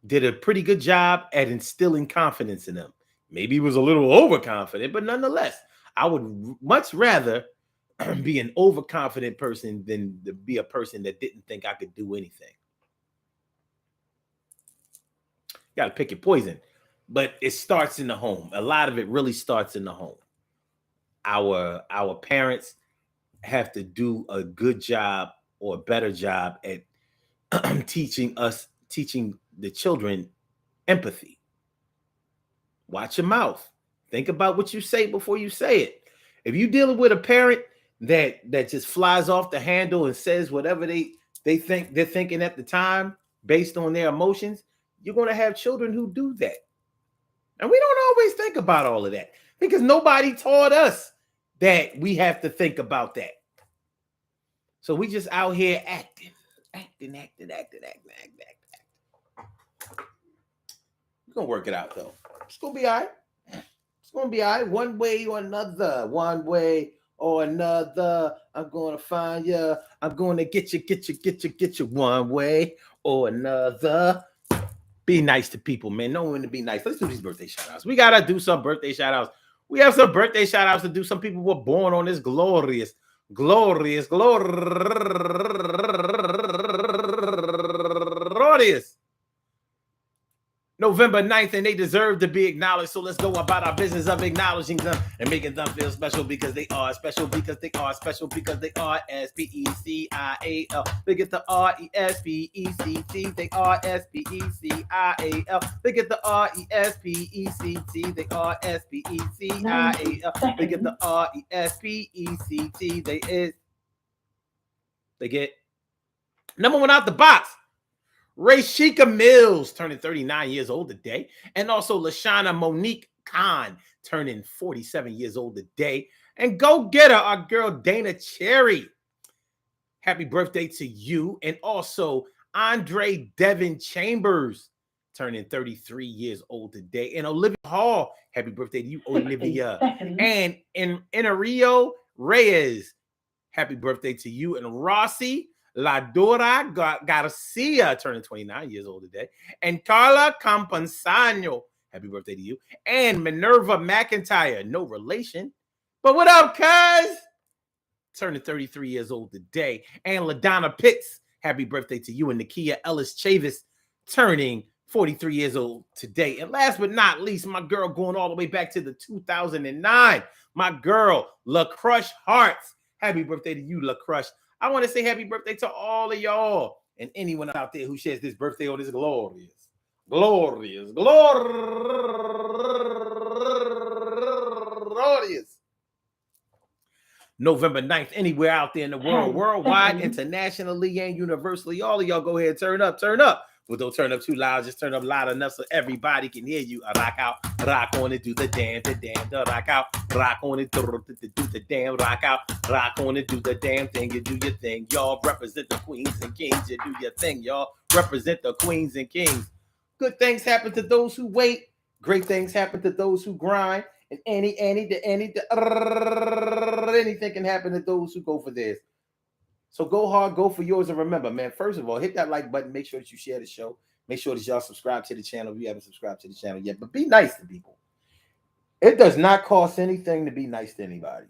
did a pretty good job at instilling confidence in them. Maybe he was a little overconfident, but nonetheless, I would much rather be an overconfident person than to be a person that didn't think I could do anything. You got to pick your poison, but it starts in the home. A lot of it really starts in the home. Our parents have to do a good job or a better job at teaching the children empathy. Watch your mouth. Think about what you say before you say it. If you're dealing with a parent that just flies off the handle and says whatever they think they're thinking at the time based on their emotions, you're going to have children who do that. And we don't always think about all of that because nobody taught us that we have to think about that. So we just out here acting. We're going to work it out, though. It's going to be all right. It's going to be all right. One way or another. One way or another. I'm going to find you. I'm going to get you one way or another. Be nice to people, man. Know when to be nice. Let's do these birthday shout outs. We got to do some birthday shout outs. We have some birthday shout outs to do. Some people were born on this glorious November 9th, and they deserve to be acknowledged. So let's go about our business of acknowledging them and making them feel special because they are special, because they are special, because they are SPECIAL. Look at the RESPECT. They are SPECIAL. Look at the RESPECT. They are SPECIAL. Look at the RESPECT. They get number one out the box. Rashika Mills turning 39 years old today. And also Lashana Monique Khan turning 47 years old today. And go get her, our girl Dana Cherry. Happy birthday to you. And also Andre Devin Chambers turning 33 years old today. And Olivia Hall, happy birthday to you, Olivia. And Enario Reyes, happy birthday to you. And Rossi Ladora Garcia turning 29 years old today. And Carla Campasano, happy birthday to you. And Minerva McIntyre, no relation. But what up, cuz? Turning 33 years old today. And LaDonna Pitts, happy birthday to you. And Nakia Ellis Chavis turning 43 years old today. And last but not least, my girl going all the way back to the 2009. My girl, La Crush Hearts. Happy birthday to you, La Crush. I want to say happy birthday to all of y'all and anyone out there who shares this birthday on this glorious November 9th, anywhere out there in the world, worldwide, internationally, and universally. All of y'all go ahead, turn up. Well, don't turn up too loud, just turn up loud enough so everybody can hear you. Rock out, rock on it, do the damn, rock out, rock on it, do the damn, rock out, rock on it, do the damn thing, you do your thing. Y'all represent the queens and kings, you do your thing. Y'all represent the queens and kings. Good things happen to those who wait. Great things happen to those who grind. And anything can happen to those who go for this. So go hard, go for yours. And remember, man, first of all, hit that like button. Make sure that you share the show. Make sure that y'all subscribe to the channel if you haven't subscribed to the channel yet. But be nice to people. It does not cost anything to be nice to anybody.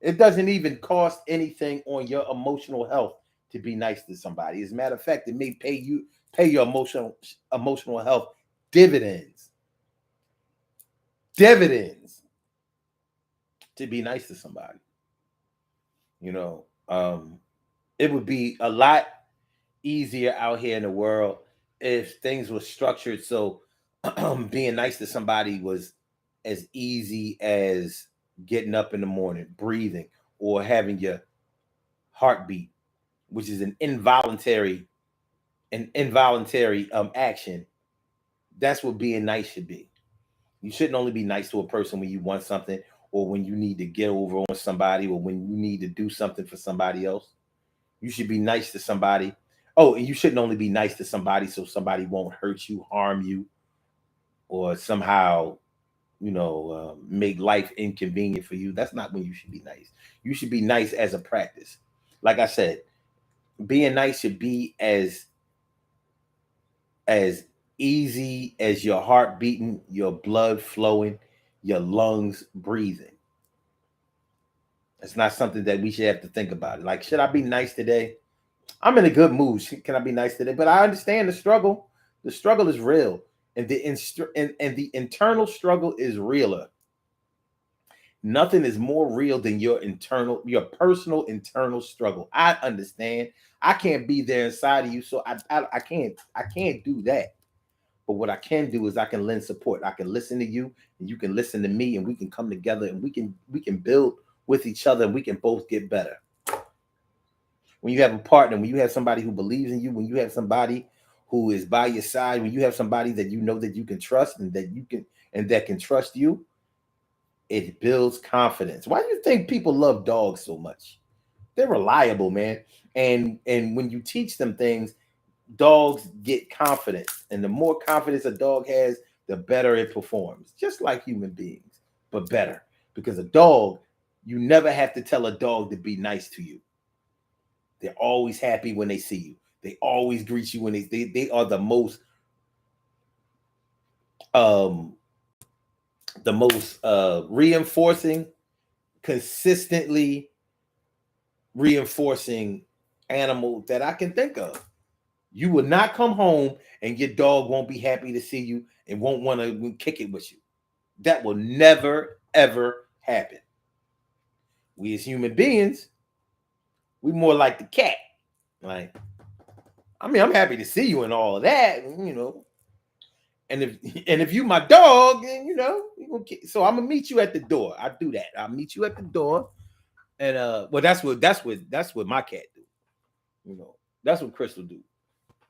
It doesn't even cost anything on your emotional health to be nice to somebody. As a matter of fact, it may pay your emotional health dividends. Dividends to be nice to somebody. You know, it would be a lot easier out here in the world if things were structured so being nice to somebody was as easy as getting up in the morning, breathing, or having your heartbeat, which is an involuntary action. That's what being nice should be. You shouldn't only be nice to a person when you want something or when you need to get over on somebody or when you need to do something for somebody else. You should be nice to somebody. Oh, and you shouldn't only be nice to somebody so somebody won't hurt you, harm you, or somehow, make life inconvenient for you. That's not when you should be nice. You should be nice as a practice. Like I said, being nice should be as easy as your heart beating, your blood flowing, your lungs breathing. It's not something that we should have to think about. Like, should I be nice today? I'm in a good mood. Can I be nice today? But I understand the struggle. The struggle is real, and the internal struggle is realer. Nothing is more real than your personal internal struggle. I understand. I can't be there inside of you, so I can't do that. But what I can do is I can lend support. I can listen to you, and you can listen to me, and we can come together, and we can build with each other, and we can both get better. When you have a partner, when you have somebody who believes in you, when you have somebody who is by your side, when you have somebody that you know that you can trust and that can trust you, it builds confidence. Why do you think people love dogs so much? They're reliable, man. And when you teach them things, dogs get confidence. And the more confidence a dog has, the better it performs. Just like human beings, but better. Because a dog, you never have to tell a dog to be nice to you. They're always happy when they see you. They always greet you when they are um the most reinforcing, consistently reinforcing animal that I can think of. You will not come home and your dog won't be happy to see you and won't want to kick it with you. That will never ever happen. We as human beings, we more like the cat. Like, I mean, I'm happy to see you and all of that. And if you my dog, then so I'm gonna meet you at the door. I do that. I'll meet you at the door, and well, that's what my cat do. That's what Crystal do.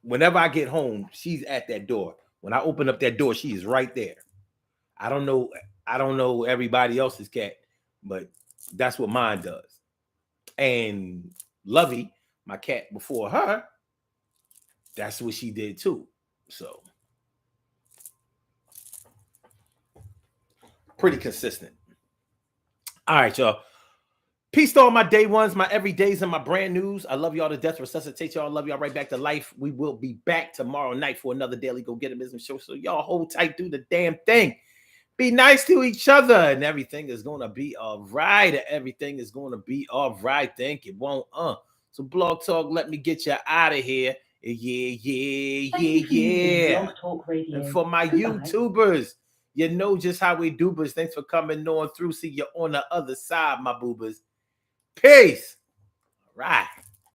Whenever I get home, she's at that door. When I open up that door, she is right there. I don't know. I don't know everybody else's cat, but that's what mine does. And Lovey, my cat before her, that's what she did too. So pretty consistent. All right, y'all. Peace to all my day ones, my everydays, and my brand news. I love y'all to death. Resuscitate y'all. Love y'all right back to life. We will be back tomorrow night for another Daily Go Get It Business show. So y'all hold tight, do the damn thing. Be nice to each other, and everything is gonna be all right. Everything is gonna be all right. Think it won't. So Blog Talk, let me get you out of here. Yeah. Blog Talk Radio. And for my YouTubers, you know just how we do, but thanks for coming on through. See you on the other side, my boobers. Peace. All right.